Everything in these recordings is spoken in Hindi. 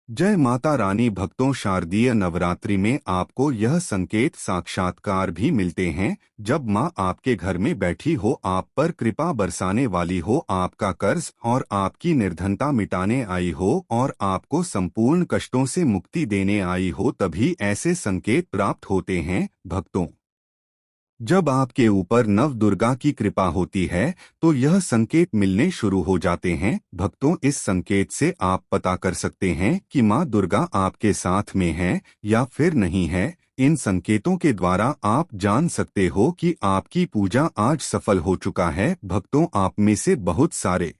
जय माता रानी भक्तों, शारदीय नवरात्रि में आपको यह संकेत साक्षात्कार भी मिलते हैं जब माँ आपके घर में बैठी हो, आप पर कृपा बरसाने वाली हो, आपका कर्ज और आपकी निर्धनता मिटाने आई हो और आपको संपूर्ण कष्टों से मुक्ति देने आई हो। तभी ऐसे संकेत प्राप्त होते हैं भक्तों। जब आपके ऊपर नव दुर्गा की कृपा होती है तो यह संकेत मिलने शुरू हो जाते हैं भक्तों। इस संकेत से आप पता कर सकते हैं कि माँ दुर्गा आपके साथ में है या फिर नहीं है। इन संकेतों के द्वारा आप जान सकते हो कि आपकी पूजा आज सफल हो चुका है भक्तों। आप में से बहुत सारे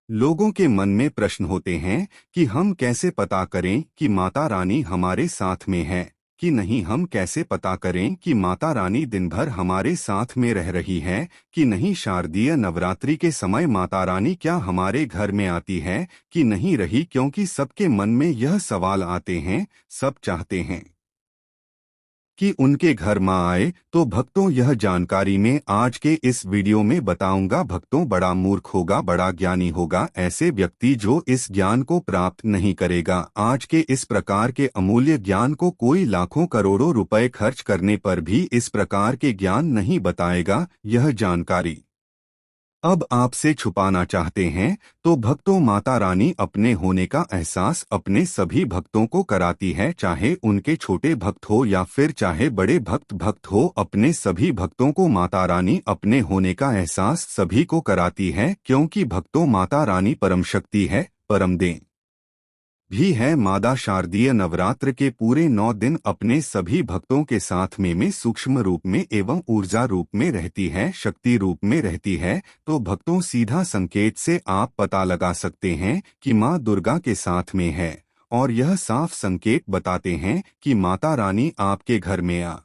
लोगों के मन में प्रश्न होते हैं कि हम कैसे पता करें कि माता रानी हमारे साथ में है कि नहीं। हम कैसे पता करें कि माता रानी दिन भर हमारे साथ में रह रही है कि नहीं। शारदीय नवरात्रि के समय माता रानी क्या हमारे घर में आती है कि नहीं रही, क्योंकि सबके मन में यह सवाल आते हैं। सब चाहते हैं कि उनके घर माँ आए। तो भक्तों, यह जानकारी मैं आज के इस वीडियो में बताऊंगा भक्तों। बड़ा मूर्ख होगा, बड़ा ज्ञानी होगा ऐसे व्यक्ति जो इस ज्ञान को प्राप्त नहीं करेगा। आज के इस प्रकार के अमूल्य ज्ञान को कोई लाखों करोड़ों रुपए खर्च करने पर भी इस प्रकार के ज्ञान नहीं बताएगा। यह जानकारी अब आपसे छुपाना चाहते हैं तो भक्तों, माता रानी अपने होने का एहसास अपने सभी भक्तों को कराती है, चाहे उनके छोटे भक्त हो या फिर चाहे बड़े भक्त हो। अपने सभी भक्तों को माता रानी अपने होने का एहसास सभी को कराती है, क्योंकि भक्तों, माता रानी परम शक्ति है, परम देन भी है। मादा शारदीय नवरात्र के पूरे 9 दिन अपने सभी भक्तों के साथ में सूक्ष्म रूप में एवं ऊर्जा रूप में रहती है, शक्ति रूप में रहती है। तो भक्तों, सीधा संकेत से आप पता लगा सकते हैं कि माँ दुर्गा के साथ में है, और यह साफ संकेत बताते हैं कि माता रानी आपके घर में आ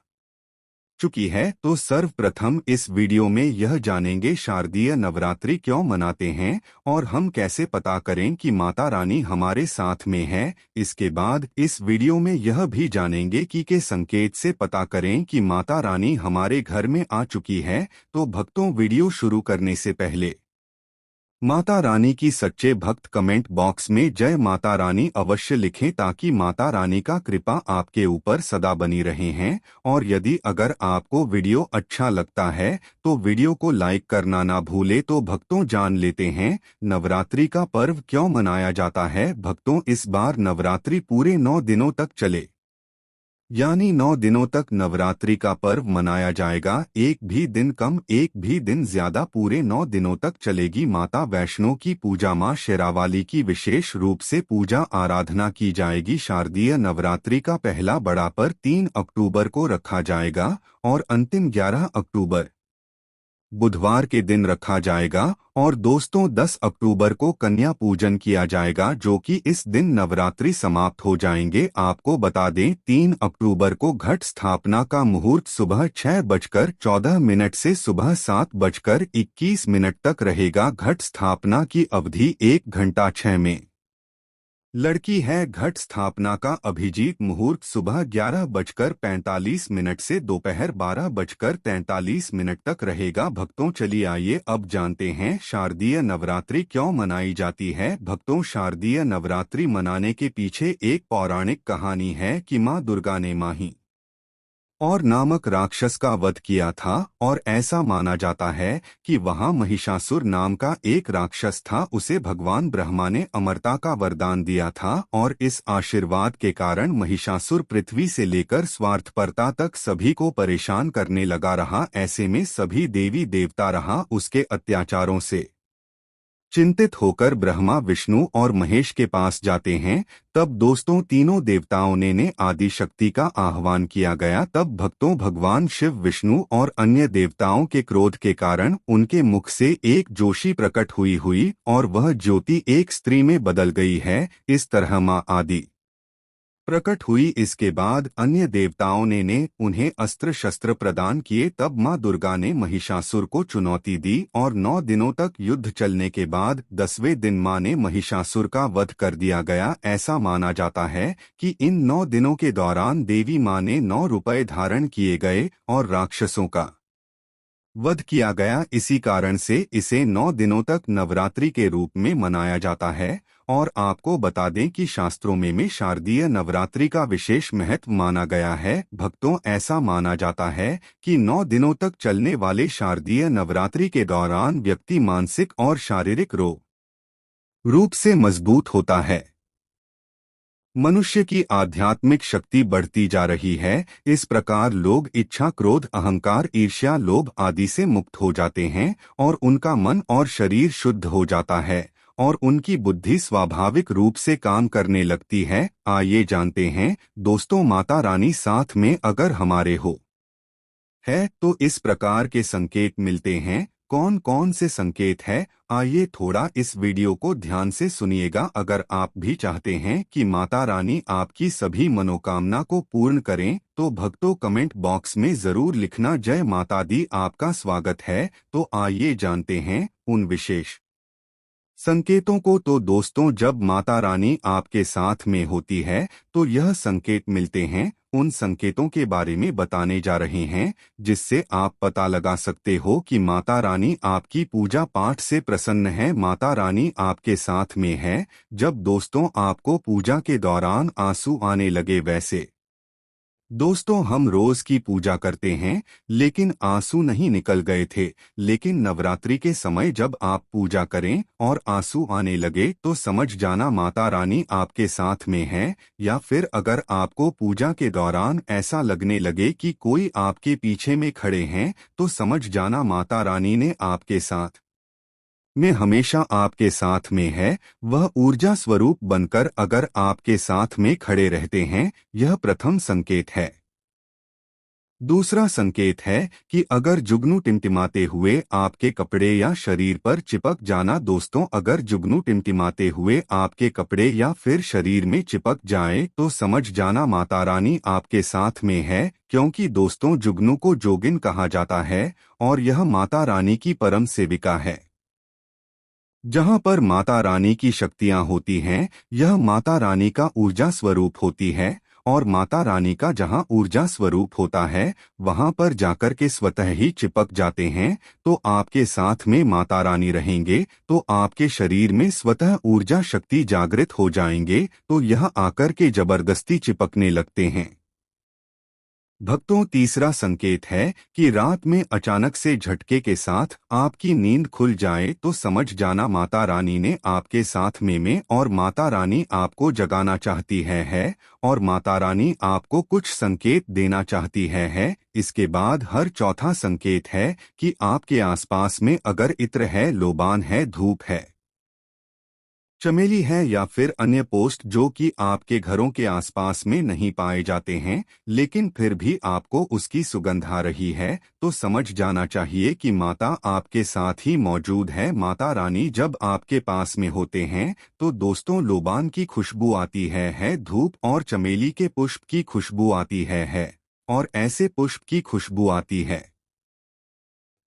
चुकी है। तो सर्वप्रथम इस वीडियो में यह जानेंगे शारदीय नवरात्रि क्यों मनाते हैं और हम कैसे पता करें कि माता रानी हमारे साथ में है। इसके बाद इस वीडियो में यह भी जानेंगे कि के संकेत से पता करें कि माता रानी हमारे घर में आ चुकी है। तो भक्तों, वीडियो शुरू करने से पहले माता रानी की सच्चे भक्त कमेंट बॉक्स में जय माता रानी अवश्य लिखें, ताकि माता रानी का कृपा आपके ऊपर सदा बनी रहे हैं। और यदि अगर आपको वीडियो अच्छा लगता है तो वीडियो को लाइक करना ना भूले। तो भक्तों, जान लेते हैं नवरात्रि का पर्व क्यों मनाया जाता है। भक्तों, इस बार नवरात्रि पूरे 9 दिनों तक चले, यानी 9 दिनों तक नवरात्रि का पर्व मनाया जाएगा। एक भी दिन कम, एक भी दिन ज्यादा, पूरे 9 दिनों तक चलेगी। माता वैष्णो की पूजा, माँ शेरावाली की विशेष रूप से पूजा आराधना की जाएगी। शारदीय नवरात्रि का पहला बड़ा पर्व 3 अक्टूबर को रखा जाएगा और अंतिम 11 अक्टूबर बुधवार के दिन रखा जाएगा। और दोस्तों, 10 अक्टूबर को कन्या पूजन किया जाएगा, जो कि इस दिन नवरात्रि समाप्त हो जाएंगे। आपको बता दें, 3 अक्टूबर को घट स्थापना का मुहूर्त सुबह 6:14 से सुबह 7:21 तक रहेगा। घट स्थापना की अवधि 1 घंटा 6 में लड़की है। घट स्थापना का अभिजीत मुहूर्त सुबह 11:45 से दोपहर 12:43 तक रहेगा। भक्तों, चलिए आइए अब जानते हैं शारदीय नवरात्रि क्यों मनाई जाती है। भक्तों, शारदीय नवरात्रि मनाने के पीछे एक पौराणिक कहानी है कि माँ दुर्गा ने माही और नामक राक्षस का वध किया था, और ऐसा माना जाता है कि वहां महिषासुर नाम का एक राक्षस था। उसे भगवान ब्रह्मा ने अमरता का वरदान दिया था, और इस आशीर्वाद के कारण महिषासुर पृथ्वी से लेकर स्वार्थपरता तक सभी को परेशान करने लगा रहा। ऐसे में सभी देवी देवता रहा उसके अत्याचारों से चिंतित होकर ब्रह्मा, विष्णु और महेश के पास जाते हैं। तब दोस्तों, तीनों देवताओं ने आदि शक्ति का आह्वान किया गया। तब भक्तों, भगवान शिव, विष्णु और अन्य देवताओं के क्रोध के कारण उनके मुख से एक ज्योति प्रकट हुई और वह ज्योति एक स्त्री में बदल गई है। इस तरह माँ आदि प्रकट हुई। इसके बाद अन्य देवताओं ने उन्हें अस्त्र शस्त्र प्रदान किए। तब माँ दुर्गा ने महिषासुर को चुनौती दी, और 9 दिनों तक युद्ध चलने के बाद 10वें दिन माँ ने महिषासुर का वध कर दिया गया। ऐसा माना जाता है कि इन 9 दिनों के दौरान देवी माँ ने 9 रुपए धारण किए गए और राक्षसों का वध किया गया। इसी कारण से इसे 9 दिनों तक नवरात्रि के रूप में मनाया जाता है। और आपको बता दें कि शास्त्रों में शारदीय नवरात्रि का विशेष महत्व माना गया है। भक्तों, ऐसा माना जाता है कि 9 दिनों तक चलने वाले शारदीय नवरात्रि के दौरान व्यक्ति मानसिक और शारीरिक रूप से मजबूत होता है। मनुष्य की आध्यात्मिक शक्ति बढ़ती जा रही है। इस प्रकार लोग इच्छा, क्रोध, अहंकार, ईर्ष्या, लोभ आदि से मुक्त हो जाते हैं और उनका मन और शरीर शुद्ध हो जाता है और उनकी बुद्धि स्वाभाविक रूप से काम करने लगती है। आइए जानते हैं दोस्तों, माता रानी साथ में अगर हमारे है तो इस प्रकार के संकेत मिलते हैं। कौन कौन से संकेत है, आइए थोड़ा इस वीडियो को ध्यान से सुनिएगा। अगर आप भी चाहते हैं कि माता रानी आपकी सभी मनोकामना को पूर्ण करें तो भक्तों कमेंट बॉक्स में जरूर लिखना जय माता दी। आपका स्वागत है। तो आइए जानते हैं उन विशेष संकेतों को। तो दोस्तों, जब माता रानी आपके साथ में होती है तो यह संकेत मिलते हैं। उन संकेतों के बारे में बताने जा रहे हैं जिससे आप पता लगा सकते हो कि माता रानी आपकी पूजा पाठ से प्रसन्न है, माता रानी आपके साथ में है। जब दोस्तों आपको पूजा के दौरान आंसू आने लगे, वैसे दोस्तों हम रोज की पूजा करते हैं लेकिन आंसू नहीं निकल गए थे, लेकिन नवरात्रि के समय जब आप पूजा करें और आंसू आने लगे तो समझ जाना माता रानी आपके साथ में है। या फिर अगर आपको पूजा के दौरान ऐसा लगने लगे कि कोई आपके पीछे में खड़े हैं तो समझ जाना माता रानी ने आपके साथ में हमेशा आपके साथ में है। वह ऊर्जा स्वरूप बनकर अगर आपके साथ में खड़े रहते हैं, यह प्रथम संकेत है। दूसरा संकेत है कि अगर जुगनू टिमटिमाते हुए आपके कपड़े या शरीर पर चिपक जाना। दोस्तों, अगर जुगनू टिमटिमाते हुए आपके कपड़े या फिर शरीर में चिपक जाए तो समझ जाना माता रानी आपके साथ में है, क्योंकि दोस्तों जुगनू को जोगिन कहा जाता है और यह माता रानी की परम सेविका है। जहाँ पर माता रानी की शक्तियाँ होती हैं, यह माता रानी का ऊर्जा स्वरूप होती है और माता रानी का जहाँ ऊर्जा स्वरूप होता है वहाँ पर जाकर के स्वतः ही चिपक जाते हैं। तो आपके साथ में माता रानी रहेंगे तो आपके शरीर में स्वतः ऊर्जा शक्ति जागृत हो जाएंगे, तो यह आकर के जबरदस्ती चिपकने लगते हैं। भक्तों, तीसरा संकेत है कि रात में अचानक से झटके के साथ आपकी नींद खुल जाए तो समझ जाना माता रानी ने आपके साथ में और माता रानी आपको जगाना चाहती है और माता रानी आपको कुछ संकेत देना चाहती है। इसके बाद हर चौथा संकेत है कि आपके आसपास में अगर इत्र है, लोबान है, धूप है, चमेली है या फिर अन्य पोस्ट जो कि आपके घरों के आसपास में नहीं पाए जाते हैं लेकिन फिर भी आपको उसकी सुगंध आ रही है, तो समझ जाना चाहिए कि माता आपके साथ ही मौजूद है। माता रानी जब आपके पास में होते हैं तो दोस्तों लोबान की खुशबू आती है, धूप और चमेली के पुष्प की खुशबू आती है और ऐसे पुष्प की खुशबू आती है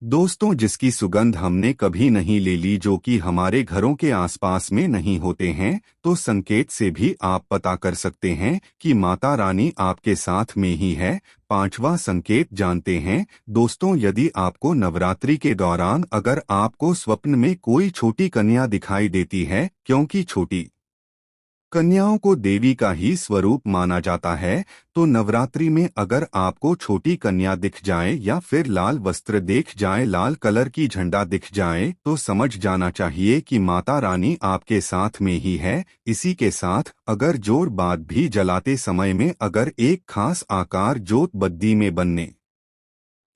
दोस्तों जिसकी सुगंध हमने कभी नहीं ले ली, जो कि हमारे घरों के आसपास में नहीं होते हैं। तो संकेत से भी आप पता कर सकते हैं कि माता रानी आपके साथ में ही है। पांचवा संकेत जानते हैं दोस्तों, यदि आपको नवरात्रि के दौरान अगर आपको स्वप्न में कोई छोटी कन्या दिखाई देती है, क्योंकि छोटी कन्याओं को देवी का ही स्वरूप माना जाता है, तो नवरात्रि में अगर आपको छोटी कन्या दिख जाए या फिर लाल वस्त्र दिख जाए, लाल कलर की झंडा दिख जाए, तो समझ जाना चाहिए कि माता रानी आपके साथ में ही है। इसी के साथ अगर जोर बात भी जलाते समय में अगर एक खास आकार जोत बत्ती में बनने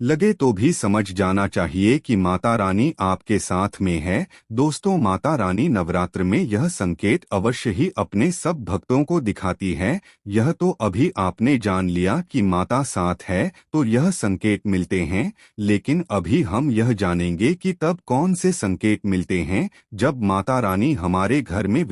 लगे तो भी समझ जाना चाहिए कि माता रानी आपके साथ में है। दोस्तों, माता रानी नवरात्र में यह संकेत अवश्य ही अपने सब भक्तों को दिखाती है। यह तो अभी आपने जान लिया कि माता साथ है तो यह संकेत मिलते हैं, लेकिन अभी हम यह जानेंगे कि तब कौन से संकेत मिलते हैं जब माता रानी हमारे घर में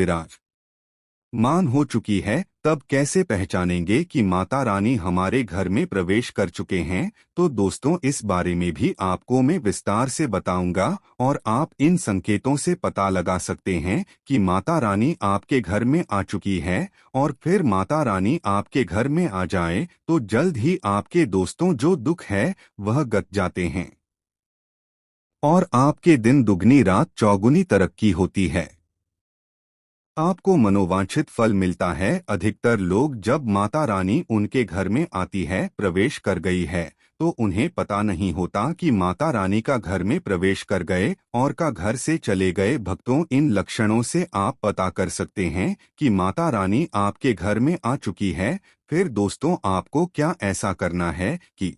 मान हो चुकी है। तब कैसे पहचानेंगे कि माता रानी हमारे घर में प्रवेश कर चुके हैं? तो दोस्तों इस बारे में भी आपको मैं विस्तार से बताऊंगा और आप इन संकेतों से पता लगा सकते हैं कि माता रानी आपके घर में आ चुकी है। और फिर माता रानी आपके घर में आ जाए तो जल्द ही आपके दोस्तों जो दुख है वह गत जाते हैं और आपके दिन दुगनी रात चौगुनी तरक्की होती है। आपको मनोवांछित फल मिलता है। अधिकतर लोग जब माता रानी उनके घर में आती है, प्रवेश कर गई है, तो उन्हें पता नहीं होता कि माता रानी का घर में प्रवेश कर गए और का घर से चले गए। भक्तों, इन लक्षणों से आप पता कर सकते हैं कि माता रानी आपके घर में आ चुकी है। फिर दोस्तों, आपको क्या ऐसा करना है कि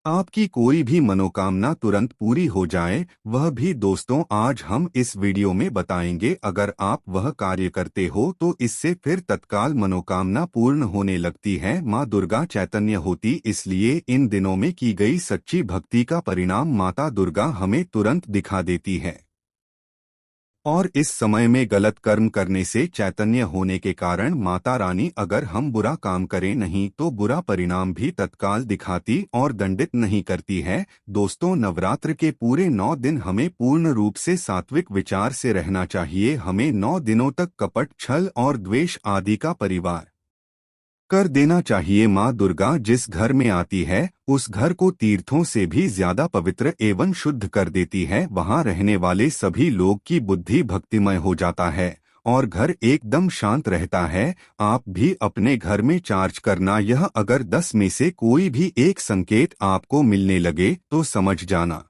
आपकी कोई भी मनोकामना तुरंत पूरी हो जाए, वह भी दोस्तों आज हम इस वीडियो में बताएंगे। अगर आप वह कार्य करते हो तो इससे फिर तत्काल मनोकामना पूर्ण होने लगती है। माँ दुर्गा चैतन्य होती, इसलिए इन दिनों में की गई सच्ची भक्ति का परिणाम माता दुर्गा हमें तुरंत दिखा देती है। और इस समय में गलत कर्म करने से चैतन्य होने के कारण माता रानी अगर हम बुरा काम करें नहीं तो बुरा परिणाम भी तत्काल दिखाती और दंडित नहीं करती है। दोस्तों, नवरात्र के पूरे 9 दिन हमें पूर्ण रूप से सात्विक विचार से रहना चाहिए। हमें 9 दिनों तक कपट, छल और द्वेष आदि का परिवार कर देना चाहिए। माँ दुर्गा जिस घर में आती है उस घर को तीर्थों से भी ज्यादा पवित्र एवं शुद्ध कर देती है। वहाँ रहने वाले सभी लोग की बुद्धि भक्तिमय हो जाता है और घर एकदम शांत रहता है। आप भी अपने घर में चार्ज करना। यह अगर 10 में से कोई भी एक संकेत आपको मिलने लगे तो समझ जाना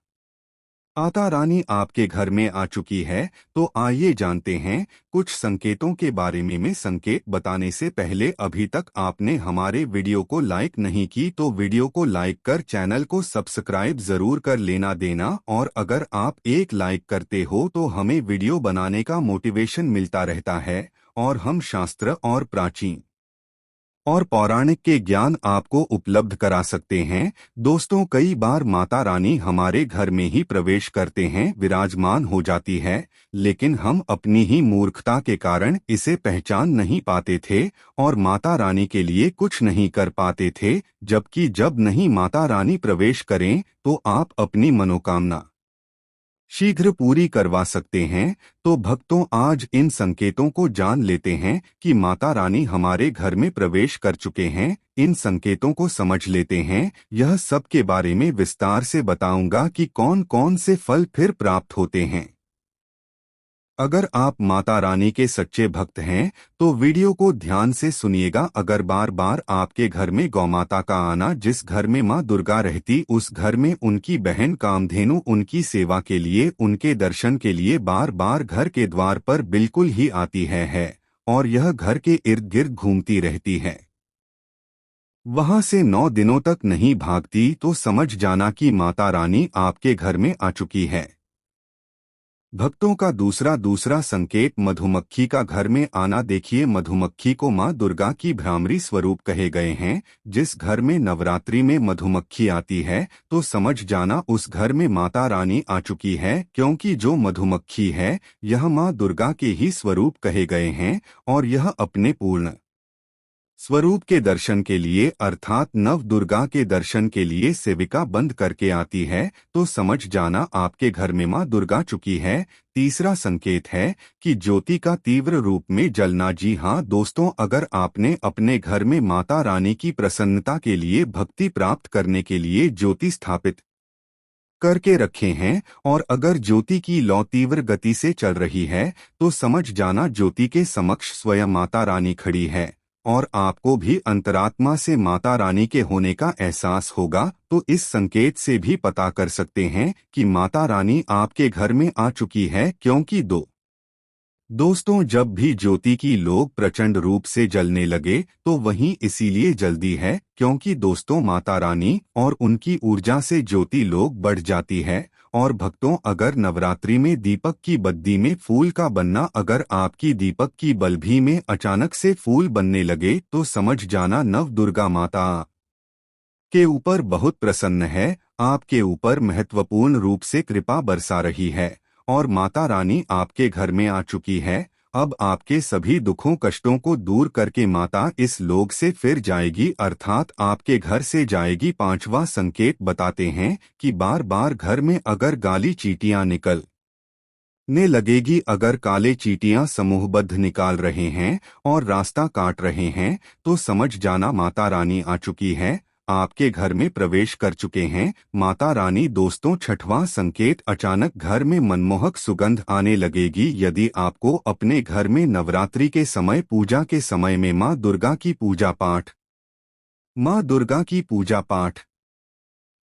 माता रानी आपके घर में आ चुकी है। तो आइए जानते हैं कुछ संकेतों के बारे में। संकेत बताने से पहले अभी तक आपने हमारे वीडियो को लाइक नहीं की तो वीडियो को लाइक कर चैनल को सब्सक्राइब जरूर कर लेना देना। और अगर आप एक लाइक करते हो तो हमें वीडियो बनाने का मोटिवेशन मिलता रहता है और हम शास्त्र और प्राचीन और पौराणिक के ज्ञान आपको उपलब्ध करा सकते हैं। दोस्तों, कई बार माता रानी हमारे घर में ही प्रवेश करते हैं, विराजमान हो जाती है, लेकिन हम अपनी ही मूर्खता के कारण इसे पहचान नहीं पाते थे और माता रानी के लिए कुछ नहीं कर पाते थे। जबकि जब नहीं माता रानी प्रवेश करें तो आप अपनी मनोकामना शीघ्र पूरी करवा सकते हैं। तो भक्तों, आज इन संकेतों को जान लेते हैं कि माता रानी हमारे घर में प्रवेश कर चुके हैं। इन संकेतों को समझ लेते हैं। यह सब के बारे में विस्तार से बताऊंगा कि कौन कौन से फल फिर प्राप्त होते हैं। अगर आप माता रानी के सच्चे भक्त हैं तो वीडियो को ध्यान से सुनिएगा। अगर बार बार आपके घर में गौमाता का आना, जिस घर में माँ दुर्गा रहती उस घर में उनकी बहन कामधेनु उनकी सेवा के लिए, उनके दर्शन के लिए बार बार घर के द्वार पर बिल्कुल ही आती है और यह घर के इर्द गिर्द घूमती रहती है, वहां से 9 दिनों तक नहीं भागती, तो समझ जाना कि माता रानी आपके घर में आ चुकी है। भक्तों का दूसरा संकेत मधुमक्खी का घर में आना। देखिए, मधुमक्खी को माँ दुर्गा की भ्रामरी स्वरूप कहे गए हैं। जिस घर में नवरात्रि में मधुमक्खी आती है तो समझ जाना उस घर में माता रानी आ चुकी है, क्योंकि जो मधुमक्खी है यह माँ दुर्गा के ही स्वरूप कहे गए हैं और यह अपने पूर्ण स्वरूप के दर्शन के लिए अर्थात नव दुर्गा के दर्शन के लिए सेविका बंद करके आती है। तो समझ जाना आपके घर में मां दुर्गा चुकी है। तीसरा संकेत है कि ज्योति का तीव्र रूप में जलना। जी हाँ दोस्तों, अगर आपने अपने घर में माता रानी की प्रसन्नता के लिए, भक्ति प्राप्त करने के लिए ज्योति स्थापित करके रखे हैं और अगर ज्योति की लौ तीव्र गति से चल रही है तो समझ जाना ज्योति के समक्ष स्वयं माता रानी खड़ी है और आपको भी अंतरात्मा से माता रानी के होने का एहसास होगा। तो इस संकेत से भी पता कर सकते हैं कि माता रानी आपके घर में आ चुकी है। क्योंकि दोस्तों, जब भी ज्योति की लोग प्रचंड रूप से जलने लगे तो वहीं इसीलिए जल्दी है क्योंकि दोस्तों माता रानी और उनकी ऊर्जा से ज्योति लोग बढ़ जाती है। और भक्तों, अगर नवरात्रि में दीपक की बत्ती में फूल का बनना, अगर आपकी दीपक की बल्बी में अचानक से फूल बनने लगे तो समझ जाना नव दुर्गा माता के ऊपर बहुत प्रसन्न है, आपके ऊपर महत्वपूर्ण रूप से कृपा बरसा रही है और माता रानी आपके घर में आ चुकी है। अब आपके सभी दुखों कष्टों को दूर करके माता इस लोक से फिर जाएगी, अर्थात आपके घर से जाएगी। पांचवा संकेत बताते हैं कि बार बार घर में अगर काली चींटियां निकलने लगेगी, अगर काले चींटियां समूहबद्ध निकाल रहे हैं और रास्ता काट रहे हैं तो समझ जाना माता रानी आ चुकी है। आपके घर में प्रवेश कर चुके हैं। माता रानी दोस्तों, छठवां संकेत, अचानक घर में मनमोहक सुगंध आने लगेगी। यदि आपको अपने घर में नवरात्रि के समय पूजा के समय में माँ दुर्गा की पूजा पाठ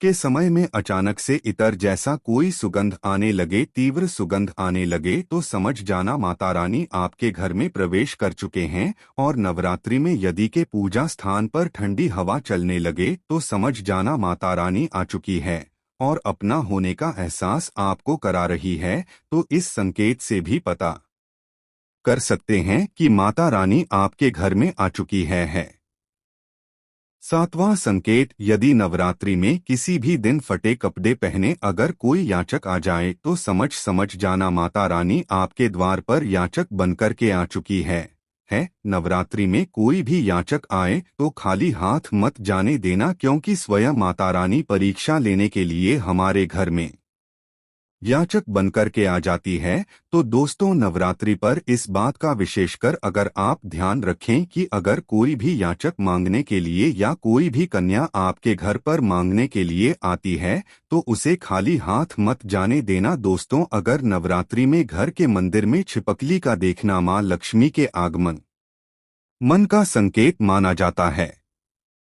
के समय में अचानक से इतर जैसा कोई सुगंध आने लगे, तीव्र सुगंध आने लगे, तो समझ जाना माता रानी आपके घर में प्रवेश कर चुके हैं। और नवरात्रि में यदि के पूजा स्थान पर ठंडी हवा चलने लगे तो समझ जाना माता रानी आ चुकी है और अपना होने का एहसास आपको करा रही है। तो इस संकेत से भी पता कर सकते हैं कि माता रानी आपके घर में आ चुकी है। सातवां संकेत, यदि नवरात्रि में किसी भी दिन फटे कपड़े पहने अगर कोई याचक आ जाए तो समझ जाना माता रानी आपके द्वार पर याचक बनकर के आ चुकी है। नवरात्रि में कोई भी याचक आए तो खाली हाथ मत जाने देना, क्योंकि स्वयं माता रानी परीक्षा लेने के लिए हमारे घर में याचक बनकर के आ जाती है। तो दोस्तों, नवरात्रि पर इस बात का विशेषकर अगर आप ध्यान रखें कि अगर कोई भी याचक मांगने के लिए या कोई भी कन्या आपके घर पर मांगने के लिए आती है तो उसे खाली हाथ मत जाने देना। दोस्तों, अगर नवरात्रि में घर के मंदिर में छिपकली का देखना मां लक्ष्मी के आगमन मन का संकेत माना जाता है।